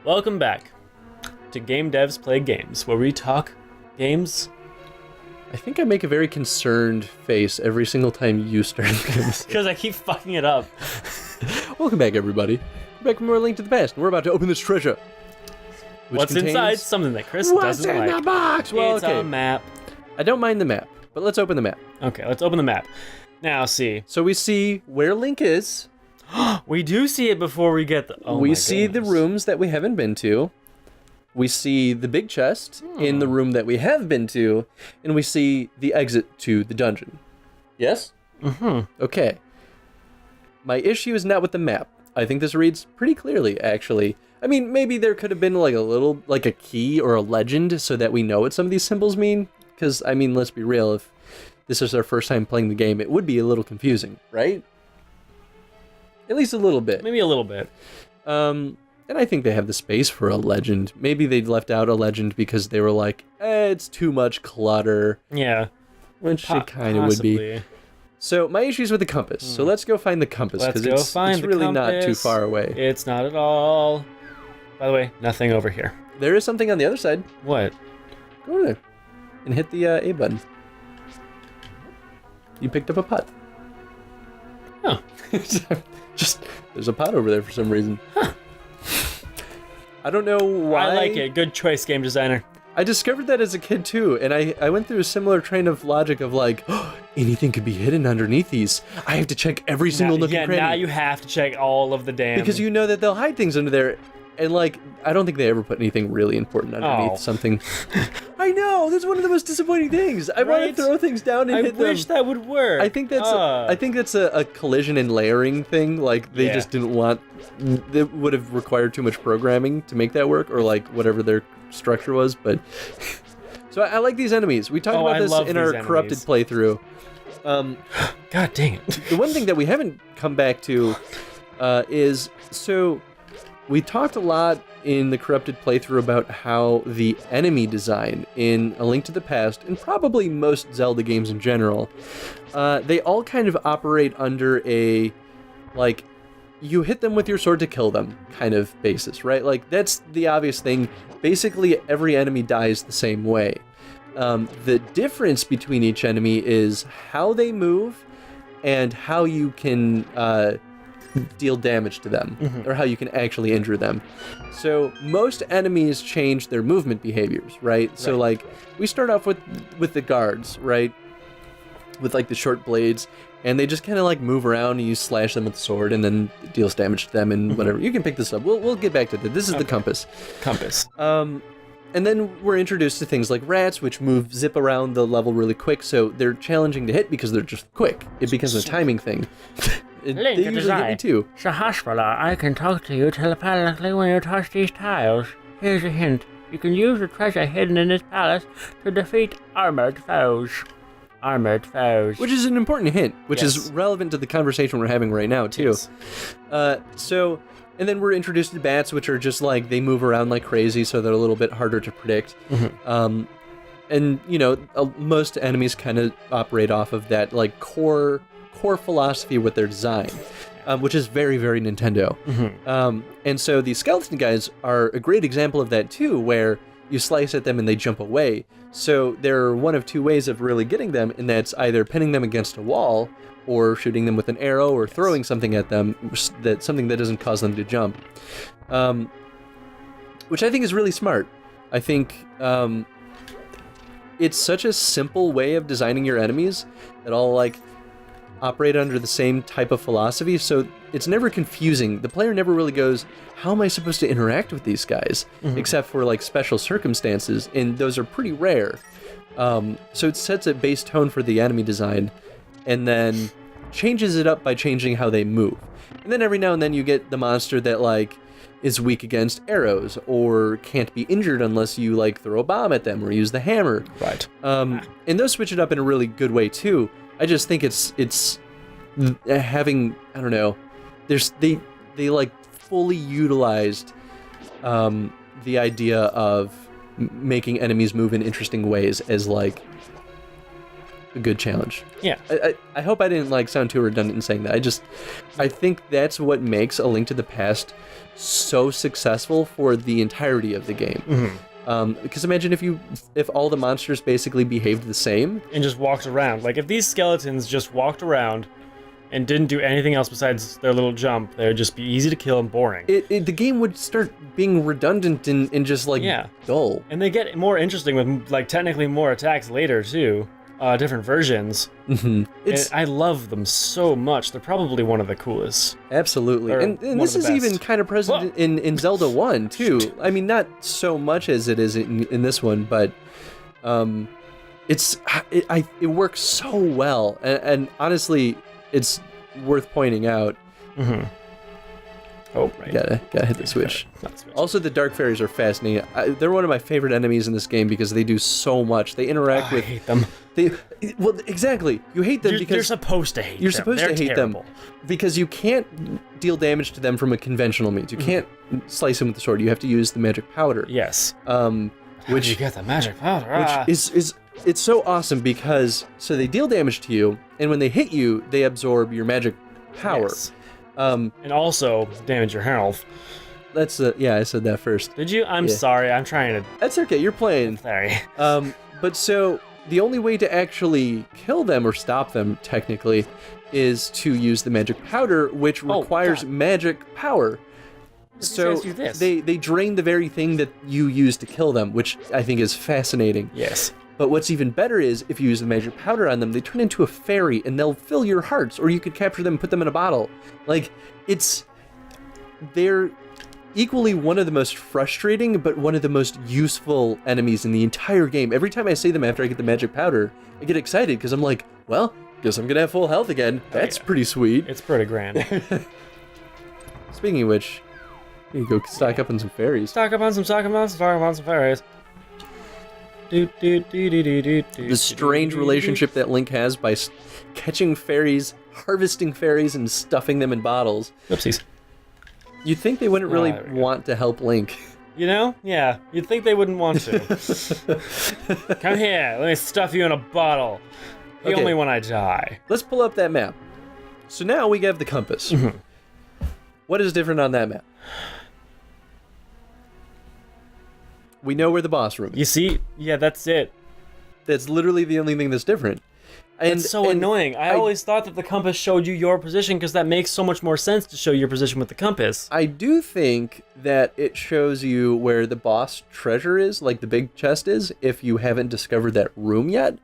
Welcome back to Game Devs Play Games, where we talk games. I think I make a very concerned face every single time you start games. Because I keep fucking it up. Welcome back, everybody. We're back from more Link to the Past, and we're about to open this treasure. What's inside? Something that Chris doesn't like. What's in the box? Well, it's okay. a map. I don't mind the map, but let's open the map. Okay, let's open the map. Now, see. So we see where Link is. We do see it before we get the... we see the rooms that we haven't been to. We see the big chest in the room that we have been to. And we see the exit to the dungeon. Yes? Mm-hmm. Okay. My issue is not with the map. I think this reads pretty clearly, actually. I mean, maybe there could have been like a key or a legend so that we know what some of these symbols mean. Because, I mean, let's be real, if this is our first time playing the game, it would be a little confusing, right? At least a little bit. Maybe a little bit. And I think they have the space for a legend. Maybe they left out a legend because they were like, it's too much clutter. Yeah. Which it kind of would be. So my issue's with the compass. So let's go find the compass because it's really not too far away. It's not at all. By the way, nothing over here. There is something on the other side. What? Go over there and hit the A button. You picked up a pot. Oh. Just, there's a pot over there for some reason. Huh. I don't know why. I like it. Good choice, game designer. I discovered that as a kid too, and I went through a similar train of logic of like, oh, anything could be hidden underneath these. I have to check every single nook and cranny. Yeah, now you have to check all of the damn... Because you know that they'll hide things under there. And like, I don't think they ever put anything really important underneath something. I know, that's one of the most disappointing things. I want to throw things down and hit them. I wish that would work. I think that's a collision and layering thing. Like they just didn't want. It would have required too much programming to make that work, or like whatever their structure was. But so I like these enemies. We talked about this in our corrupted playthrough. God dang it! The one thing that we haven't come back to is so. We talked a lot in the corrupted playthrough about how the enemy design in A Link to the Past, and probably most Zelda games in general, they all kind of operate under a, like, you hit them with your sword to kill them kind of basis, right? Like, that's the obvious thing. Basically, every enemy dies the same way. The difference between each enemy is how they move and how you can... deal damage to them, or how you can actually injure them. So most enemies change their movement behaviors, right? So like we start off with the guards, right? With like the short blades, and they just kind of like move around and you slash them with the sword, and then it deals damage to them and whatever. You can pick this up. We'll get back to that. This is the compass. And then we're introduced to things like rats, which zip around the level really quick, so they're challenging to hit because they're just quick. It becomes a timing thing. They usually hit me too. Sahasrara, I can talk to you telepathically when you touch these tiles. Here's a hint. You can use the treasure hidden in this palace to defeat armored foes. Armored foes. Which is an important hint, which is relevant to the conversation we're having right now, too. Yes. And then we're introduced to bats, which are just like, they move around like crazy, so they're a little bit harder to predict. And, you know, most enemies kind of operate off of that, like, core philosophy with their design, which is very, very Nintendo. And so these skeleton guys are a great example of that too, where you slice at them and they jump away. So there are one of two ways of really getting them, and that's either pinning them against a wall or shooting them with an arrow or throwing something at them, something that doesn't cause them to jump. Which I think is really smart. I think it's such a simple way of designing your enemies that all like operate under the same type of philosophy, so it's never confusing. The player never really goes, how am I supposed to interact with these guys? Except for like special circumstances, and those are pretty rare. So it sets a base tone for the enemy design, and then changes it up by changing how they move. And then every now and then you get the monster that like is weak against arrows, or can't be injured unless you like throw a bomb at them or use the hammer. Right. And those switch it up in a really good way too. I just think it's having, I don't know, they like fully utilized the idea of making enemies move in interesting ways as like a good challenge. Yeah. I hope I didn't like sound too redundant in saying that. I think that's what makes A Link to the Past so successful for the entirety of the game. Because imagine if all the monsters basically behaved the same and just walked around. Like if these skeletons just walked around and didn't do anything else besides their little jump, they would just be easy to kill and boring. The game would start being redundant and just like dull. And they get more interesting with like technically more attacks later too, different versions. I love them so much. They're probably one of the coolest. Absolutely, and this is even kind of present in Zelda 1 too. I mean, not so much as it is in this one, but it works so well, and honestly, it's worth pointing out. Oh, right. Gotta hit the switch. Also, the Dark Fairies are fascinating. They're one of my favorite enemies in this game because they do so much. They interact with... I hate them. Well, exactly. You hate them because... You're supposed to hate them. You're supposed to hate them. Because you can't deal damage to them from a conventional means. You can't slice them with the sword. You have to use the magic powder. Yes. Which you get the magic powder? Which is... It's so awesome because... So they deal damage to you, and when they hit you, they absorb your magic power. Yes. And also damage your health. That's yeah, I said that first. Did you? I'm sorry. I'm trying to. That's okay. You're playing. Sorry. But so the only way to actually kill them or stop them technically is to use the magic powder, which requires magic power. So they drain the very thing that you use to kill them, which I think is fascinating. Yes. But what's even better is, if you use the magic powder on them, they turn into a fairy, and they'll fill your hearts, or you could capture them and put them in a bottle. Like, they're equally one of the most frustrating, but one of the most useful enemies in the entire game. Every time I see them after I get the magic powder, I get excited, because I'm like, well, guess I'm gonna have full health again. That's pretty sweet. It's pretty grand. Speaking of which, here you go stock up on some fairies. Stock up on some fairies. The strange relationship that Link has by catching fairies, harvesting fairies, and stuffing them in bottles. Oopsies. You'd think they wouldn't really want to help Link. You know? Yeah. You'd think they wouldn't want to. Come here. Let me stuff you in a bottle. The only one I die. Let's pull up that map. So now we have the compass. What is different on that map? We know where the boss room is. You see? Yeah, that's it. That's literally the only thing that's different. And it's so annoying. I always thought that the compass showed you your position because that makes so much more sense to show your position with the compass. I do think that it shows you where the boss treasure is, like the big chest is, if you haven't discovered that room yet.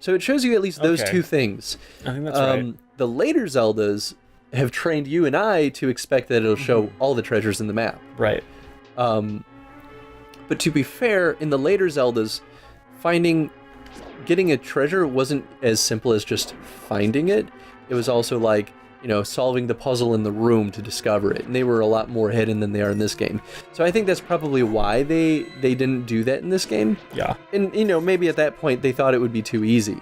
So it shows you at least those two things. I think that's right. The later Zeldas have trained you and I to expect that it'll show all the treasures in the map. Right. But to be fair, in the later Zeldas, getting a treasure wasn't as simple as just finding it. It was also like, solving the puzzle in the room to discover it. And they were a lot more hidden than they are in this game. So I think that's probably why they didn't do that in this game. Yeah. And, maybe at that point they thought it would be too easy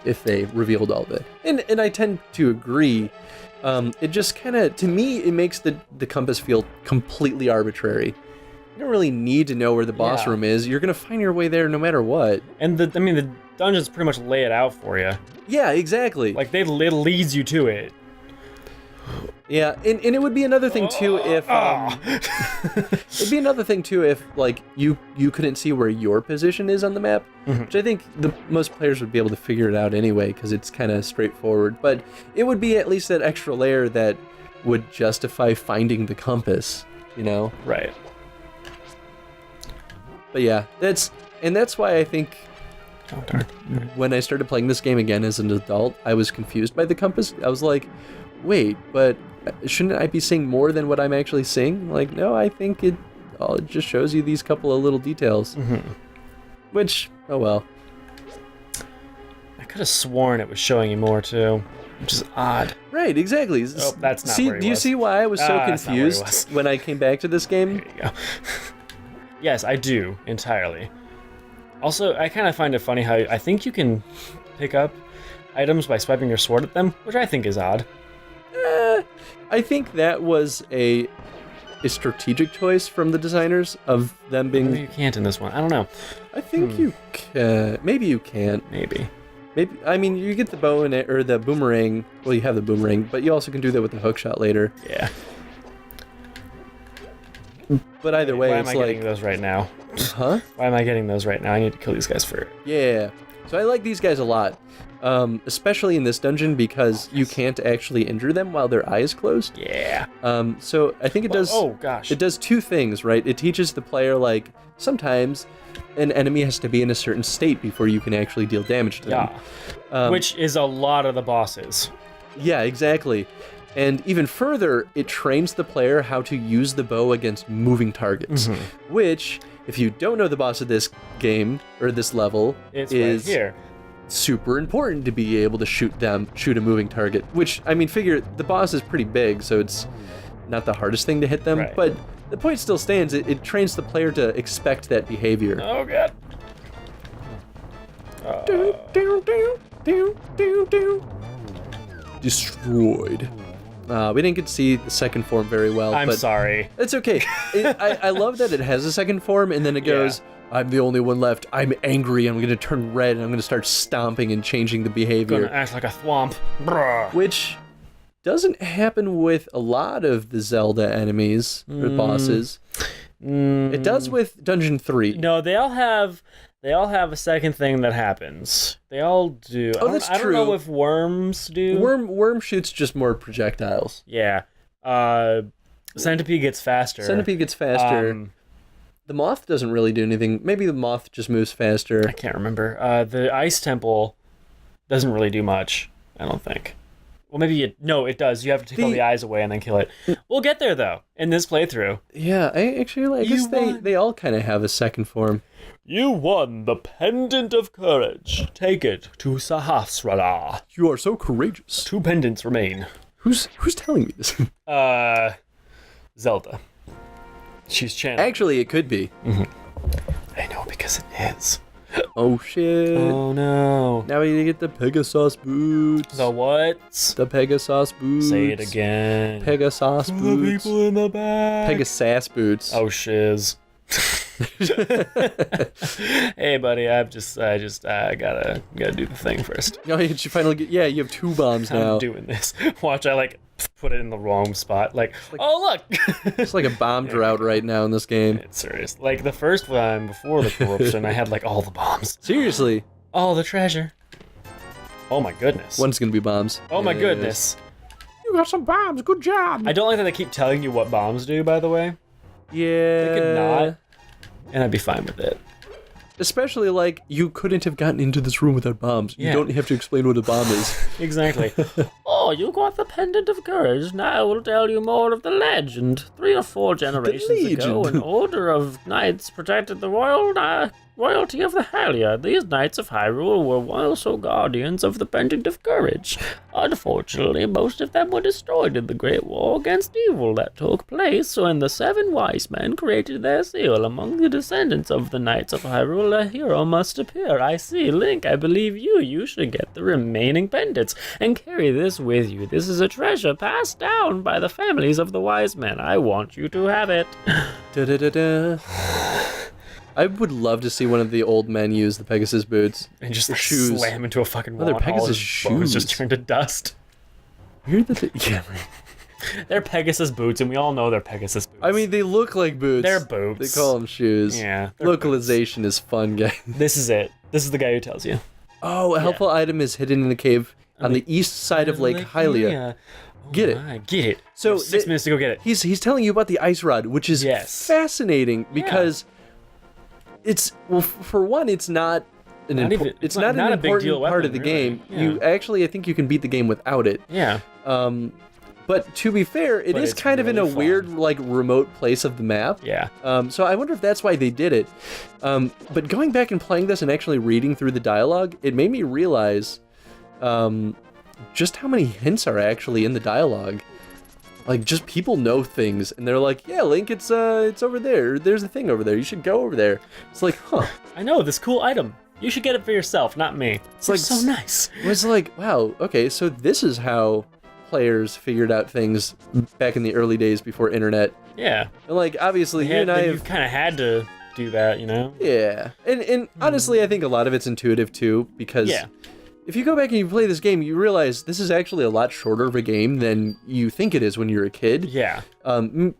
if they revealed all that. And I tend to agree. It just kind of, to me, it makes the compass feel completely arbitrary. You don't really need to know where the boss room is. You're going to find your way there no matter what. And the dungeons pretty much lay it out for you. Yeah, exactly. Like, it leads you to it. Yeah, and it would be another thing too if it'd be another thing too if like you couldn't see where your position is on the map, which I think most players would be able to figure it out anyway because it's kind of straightforward. But it would be at least that extra layer that would justify finding the compass, Right. But yeah, that's why I think when I started playing this game again as an adult, I was confused by the compass. I was like, wait, but shouldn't I be seeing more than what I'm actually seeing? Like, no, I think it just shows you these couple of little details. Which, oh well. I could have sworn it was showing you more too, which is odd. Right, exactly. Oh, that's not where he do you was. see why I was so confused when I came back to this game? There you go. Yes, I do, entirely. Also, I kind of find it funny how I think you can pick up items by swiping your sword at them, which I think is odd. I think that was a strategic choice from the designers of them being... Maybe you can't in this one. I don't know. I think you can. Maybe you can't. Maybe Maybe, I mean, you get the bow or the boomerang. Well, you have the boomerang, but you also can do that with the hook shot later. Yeah. But either way, why it's am I like, getting those right now? huh? Why am I getting those right now? I need to kill these guys first. Yeah. So I like these guys a lot, especially in this dungeon because you can't actually injure them while their eyes closed. Yeah. So I think it does. Oh gosh. It does two things, right? It teaches the player like sometimes an enemy has to be in a certain state before you can actually deal damage to them. Yeah. Which is a lot of the bosses. Yeah, exactly. And even further, it trains the player how to use the bow against moving targets, which, if you don't know the boss of this game or this level, It's is right here. super important to be able to shoot a moving target. Which, I mean, figure the boss is pretty big, so it's not the hardest thing to hit them. Right. But the point still stands. It trains the player to expect that behavior. Oh god. Destroyed. We didn't get to see the second form very well. I'm but sorry. It's okay. I love that it has a second form, and then it goes, I'm the only one left. I'm angry. I'm going to turn red, and I'm going to start stomping and changing the behavior. Gonna act like a thwomp. Bruh. Which doesn't happen with a lot of the Zelda enemies or bosses. It does with Dungeon 3. No, they all have a second thing that happens. They all do. Oh, that's I don't true. know if worms do. Worm shoots just more projectiles. Yeah. Centipede gets faster. Centipede gets faster. The moth doesn't really do anything. Maybe the moth just moves faster. I can't remember. The ice temple doesn't really do much, I don't think. Well, maybe it does. You have to take all the eyes away and then kill it. We'll get there, though, in this playthrough. Yeah, I guess they all kind of have a second form. You won the Pendant of Courage. Take it to Sahasrara. You are so courageous. 2 pendants remain. Who's telling me this? Zelda. She's channeling. Actually, it could be. I know, because it is. Oh, shit. Oh, no. Now we need to get the Pegasus boots. The what? The Pegasus boots. Say it again. Pegasus The boots. people in the back. Pegasus boots. Oh, shiz. Hey, buddy, I gotta do the thing first. Oh, did you finally get? Yeah, you have 2 bombs now. I'm doing this. Watch, I put it in the wrong spot. Oh look! It's like a bomb drought right now in this game. It's serious. Like the first time before the corruption, I had all the bombs, Seriously. all the treasure. Oh my goodness. One's gonna be bombs. Oh my Yes. goodness. You got some bombs. Good job. I don't like that they keep telling you what bombs do. By the way, Yeah. they could not, and I'd be fine with it. Especially you couldn't have gotten into this room without bombs. Yeah. You don't have to explain what a bomb is. Exactly. Oh, you got the Pendant of Courage. Now I will tell you more of the legend. 3 or 4 generations ago, an order of knights protected the royalty of the Hylia. These knights of Hyrule were also guardians of the Pendant of Courage. Unfortunately, most of them were destroyed in the Great War against evil that took place when the 7 wise men created their seal. Among the descendants of the knights of Hyrule, a hero must appear. I see. Link, I believe you should get the remaining pendants and carry this with you. This is a treasure passed down by the families of the wise men. I want you to have it. Da-da-da-da. I would love to see one of the old men use the Pegasus boots. And just shoes. slam into a fucking wall. they're and all Pegasus his bones just shoes. turned to dust. Hear the yeah. They're Pegasus boots, and we all know they're Pegasus boots. I mean, they look like boots. They're boots. They call them shoes. Yeah. they're Localization is fun, guys. This is it. This is the guy who tells you. Oh, a helpful item is hidden in the cave on the east side of Lake Hylia. Oh Get it. my, get it. So You have 6 minutes to go get it. He's telling you about the ice rod, which is Yes. fascinating because it's for one, it's not an Not even- it's it's not not an a big important deal part of weapon, the really. game. Yeah. You actually, I think you can beat the game without it. Yeah. But to be fair, it But is it's kind of in a really fun. weird, remote place of the map. Yeah. So I wonder if that's why they did it. But going back and playing this and actually reading through the dialogue, it made me realize just how many hints are actually in the dialogue. Just people know things, and they're like, "Yeah, Link, it's over there. There's a thing over there. You should go over there." It's like, huh? I know, this cool item. You should get it for yourself, not me. It's like so nice. It was like, wow, okay, so this is how players figured out things back in the early days before internet. Yeah. And obviously, you and I You've kind of had to do that, you know? Yeah, and honestly, I think a lot of it's intuitive too, because if you go back and you play this game, you realize this is actually a lot shorter of a game than you think it is when you're a kid. Yeah.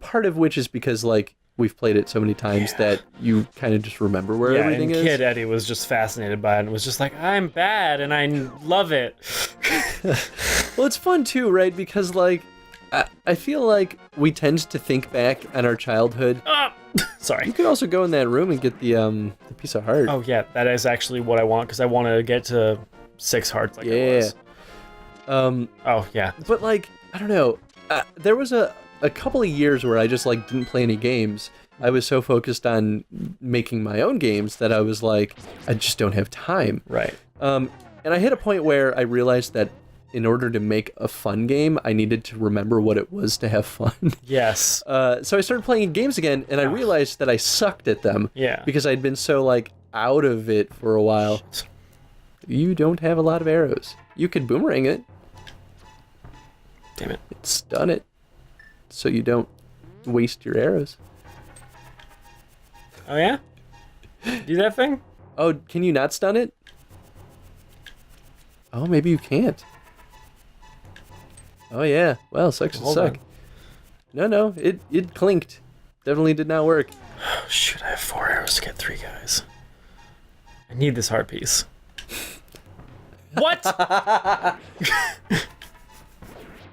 Part of which is because, like, we've played it so many times that you kind of just remember where everything is. Kid Eddie was just fascinated by it and was just like, I'm bad and I love it. Well, it's fun too, right? Because, like, I feel like we tend to think back on our childhood. Sorry. You could also go in that room and get the piece of heart. Oh, yeah, that is actually what I want, because I want to get to 6 hearts like I was. Oh, yeah. But, like, I don't know. There was a couple of years where I just, like, didn't play any games. I was so focused on making my own games that I was like, I just don't have time. Right. And I hit a point where I realized that in order to make a fun game, I needed to remember what it was to have fun. Yes. So I started playing games again, and I realized that I sucked at them. Yeah. Because I'd been so, like, out of it for a while. You don't have a lot of arrows. You could boomerang it. Damn it. Stun it. So you don't waste your arrows. Oh, yeah? Do that thing? Oh, can you not stun it? Oh, maybe you can't. Oh, yeah. Well, sucks to suck. No, it clinked. Definitely did not work. Oh, shoot, I have 4 arrows to get 3 guys. I need this heart piece. What?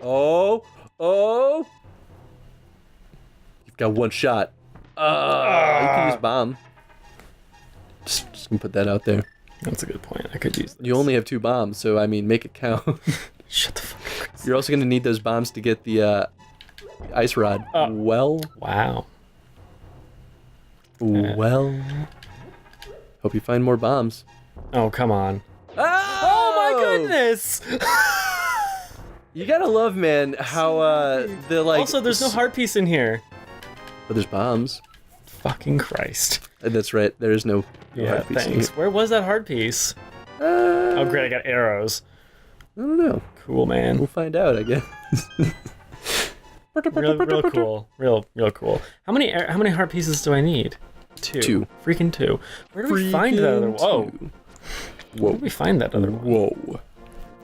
Oh. You've got 1 shot. You can use bomb. Just gonna put that out there. That's a good point. I could use this. You only have 2 bombs, so I mean, make it count. Shut the fuck up. You're also gonna need those bombs to get the ice rod. Well. Wow. Well. Hope you find more bombs. Oh, come on. Oh my goodness! You gotta love, man, how the like. Also, there's no heart piece in here. But there's bombs. Fucking Christ. That's right. There is no heart piece. Thanks. Where was that heart piece? Oh, great! I got arrows. I don't know. Cool, man. We'll find out, I guess. real cool. Real cool. How many heart pieces do I need? 2. Freaking 2. Where do we find that other? Whoa. Where do we find that other one? Whoa.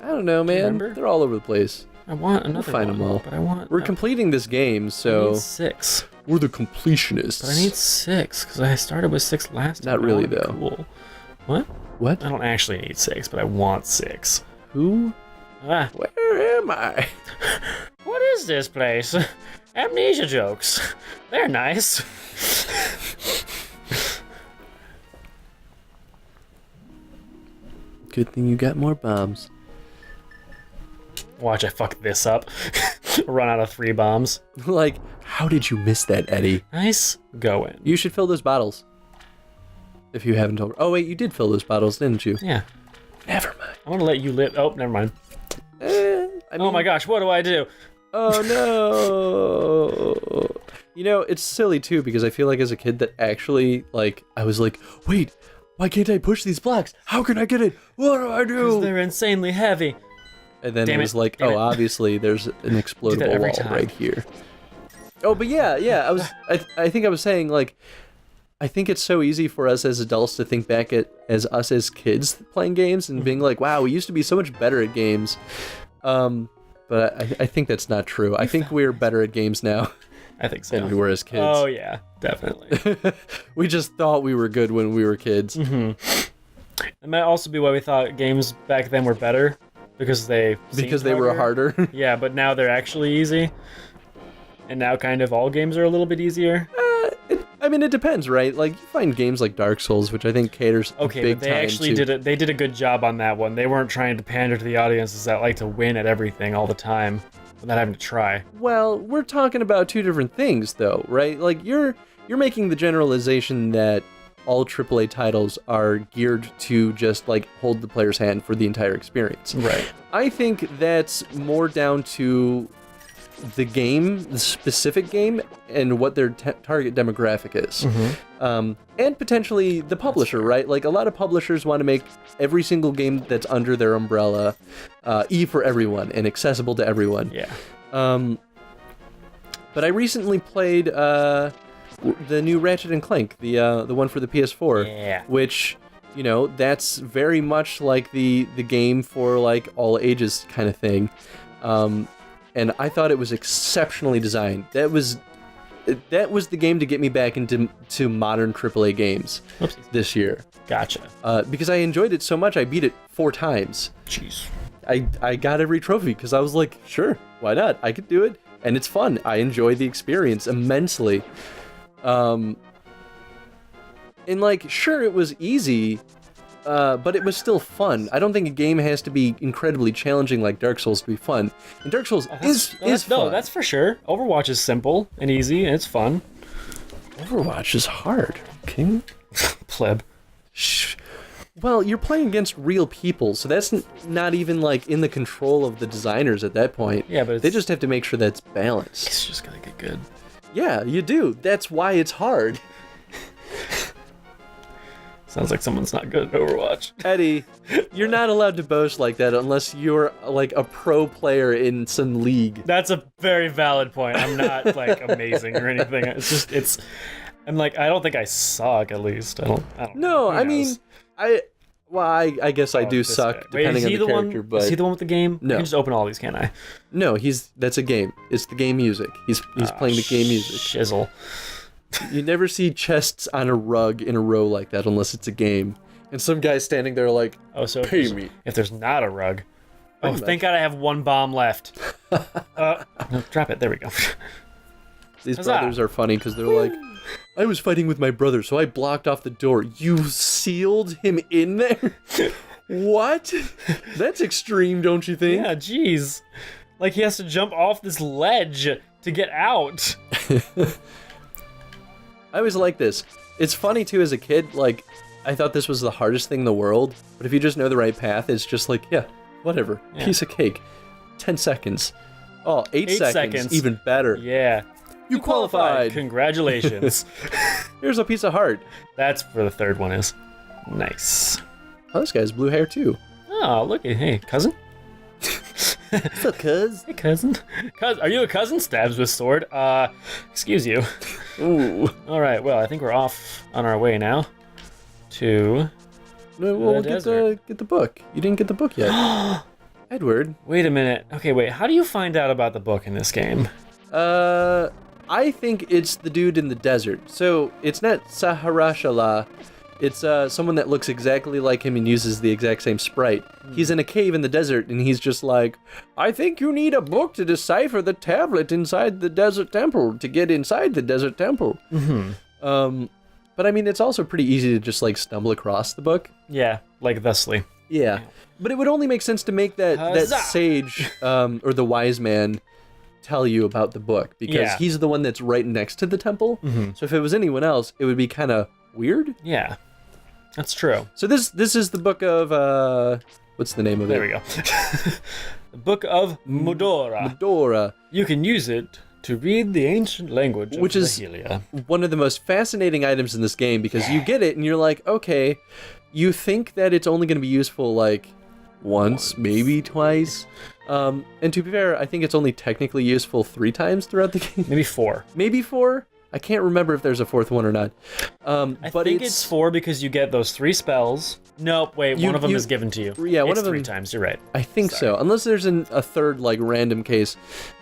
I don't know, man. Remember? They're all over the place. I want another We'll find one, them all. but I want. We're completing this game, so. I need 6. We're the completionists. But I need 6 because I started with 6 last time. Not really, though. Cool. What? What? I don't actually need 6, but I want 6. Who? Where am I? What is this place? Amnesia jokes. They're nice. Good thing you got more bombs. Watch, I fuck this up. Run out of 3 bombs. Like, how did you miss that, Eddie? Nice going. You should fill those bottles. If you haven't told. Oh, wait, you did fill those bottles, didn't you? Yeah. Never mind. I'm gonna let you live. Oh, never mind. Oh my gosh, what do I do? Oh no. You know, it's silly too, because I feel like as a kid that actually, like, I was like, wait, why can't I push these blocks? How can I get it? What do I do? Because they're insanely heavy. And then it was like, oh, obviously there's an explodable wall right here. Oh, but yeah, I think I was saying, like, I think it's so easy for us as adults to think back at as us as kids playing games and being like, wow, we used to be so much better at games. But I think that's not true. I think we're better at games now. I think so. Than we were as kids. Oh yeah, definitely. We just thought we were good when we were kids. Mm-hmm. It might also be why we thought games back then were better, because they were harder. Yeah, but now they're actually easy. And now kind of all games are a little bit easier. I mean, it depends, right? Like, you find games like Dark Souls, which I think caters big but they time actually to... they did a good job on that one. They weren't trying to pander to the audiences that like to win at everything all the time without having to try. Well, we're talking about 2 different things, though, right? Like, you're making the generalization that all AAA titles are geared to just, like, hold the player's hand for the entire experience. Right. I think that's more down to the game, the specific game, and what their target demographic is. Mm-hmm. And potentially the publisher, right? Like, a lot of publishers want to make every single game that's under their umbrella for everyone and accessible to everyone. Yeah. But I recently played the new Ratchet and Clank, the one for the PS4, which You know, that's very much like the game for like all ages kind of thing. And I thought it was exceptionally designed. That was the game to get me back into modern AAA games this year. Gotcha. Because I enjoyed it so much, I beat it 4 times. Jeez. I got every trophy because I was like, sure, why not? I could do it, and it's fun. I enjoy the experience immensely. And like, sure, it was easy, but it was still fun. I don't think a game has to be incredibly challenging like Dark Souls to be fun. And Dark Souls is fun. No, that's for sure. Overwatch is simple and easy, and it's fun. Overwatch is hard, King. Pleb. Shh. Well, you're playing against real people, so that's not even like in the control of the designers at that point. Yeah, but they just have to make sure that's balanced. It's just gotta get good. Yeah, you do. That's why it's hard. Sounds like someone's not good at Overwatch. Eddie, you're not allowed to boast like that unless you're like a pro player in some league. That's a very valid point. I'm not like amazing or anything. I'm like, I don't think I suck, at least. I don't No, I mean, I guess I do this suck guy. Wait, depending on the character, but is he the one with the game? No. I can just open all these, can't I? No, that's a game. It's the game music. He's playing the game music. Shizzle. You never see chests on a rug in a row like that unless it's a game. And some guy's standing there like, oh, so pay me. If there's not a rug. Oh, thank God I have 1 bomb left. No, drop it. There we go. These brothers are funny because they're like, I was fighting with my brother, so I blocked off the door. You sealed him in there? What? That's extreme, don't you think? Yeah, jeez. Like he has to jump off this ledge to get out. I always like this. It's funny too as a kid, like, I thought this was the hardest thing in the world, but if you just know the right path, it's just like, yeah, whatever. Yeah. Piece of cake. 10 seconds. Oh, 8 seconds. Even better. Yeah. You qualified. Congratulations. Here's a piece of heart. That's where the third one is. Nice. Oh, this guy has blue hair too. Oh, look at, hey, cousin? What's up, cuz? Hey, cousin. Are you a cousin? Stabs with sword. Excuse you. Ooh. All right, well, I think we're off on our way now to we'll get the book. You didn't get the book yet. Edward. Wait a minute. Okay, wait. How do you find out about the book in this game? I think it's the dude in the desert. So it's not Saharashala. It's someone that looks exactly like him and uses the exact same sprite. He's in a cave in the desert, and he's just like, I think you need a book to decipher the tablet inside the desert temple to get inside the desert temple. Mm-hmm. But I mean, it's also pretty easy to just like stumble across the book. Yeah, like thusly. Yeah, but it would only make sense to make that sage or the wise man tell you about the book because he's the one that's right next to the temple. Mm-hmm. So if it was anyone else, it would be kind of weird. Yeah. That's true. So this is the book of what's the name of it? There we go. The Book of Modora. Modora. You can use it to read the ancient language of Nahelia. One of the most fascinating items in this game because you get it and you're like, okay, you think that it's only going to be useful like once, maybe twice. And to be fair, I think it's only technically useful 3 times throughout the game. Maybe 4. Maybe 4? I can't remember if there's a 4th one or not. I think it's 4 because you get those 3 spells. Nope, wait, one of them is given to you. Yeah, one of them 3 times, you're right. I think so, unless there's a 3rd like random case.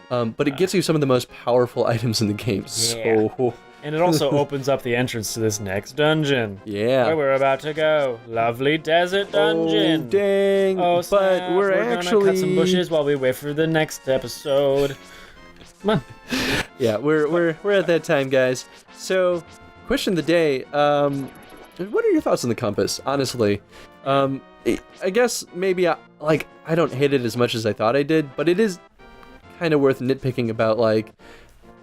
But it gets you some of the most powerful items in the game. Yeah. So and it also opens up the entrance to this next dungeon. Yeah. Where we're about to go. Lovely desert dungeon. Oh, dang. Oh, but snap. we're actually gonna cut some bushes while we wait for the next episode. Come on. Yeah, we're at that time, guys. So, question of the day, what are your thoughts on the compass, honestly? I guess maybe I don't hate it as much as I thought I did, but it is kind of worth nitpicking about like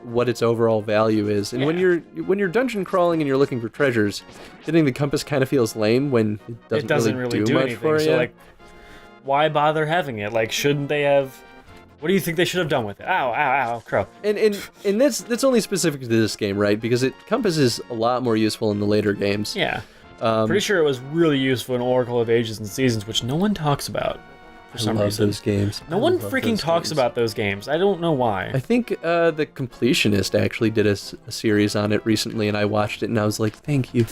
what its overall value is. And when you're dungeon crawling and you're looking for treasures, getting the compass kind of feels lame when it doesn't really do much anything for you. So like, why bother having it? Like, shouldn't they have? What do you think they should have done with it? Ow, ow, ow, crow. And that's only specific to this game, right? Because compass is a lot more useful in the later games. Yeah. Pretty sure it was really useful in Oracle of Ages and Seasons, which no one talks about. for some love reason. those games. No one freaking talks about those games. I don't know why. I think the Completionist actually did a series on it recently, and I watched it, and I was like, thank you.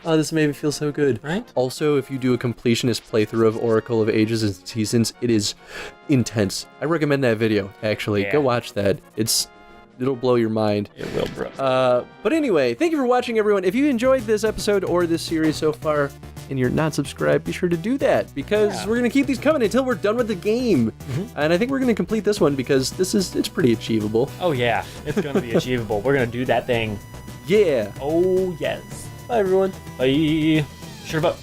Oh, this made me feel so good. Right? Also, if you do a Completionist playthrough of Oracle of Ages and Seasons, it is intense. I recommend that video, actually. Yeah. Go watch that. It'll blow your mind. It will, bro. But anyway, thank you for watching, everyone. If you enjoyed this episode or this series so far, and you're not subscribed, be sure to do that, because we're going to keep these coming until we're done with the game. And I think we're going to complete this one because it's pretty achievable. Oh, yeah. It's going to be achievable. We're going to do that thing. Yeah. Oh, yes. Bye, everyone. Bye. Sure about.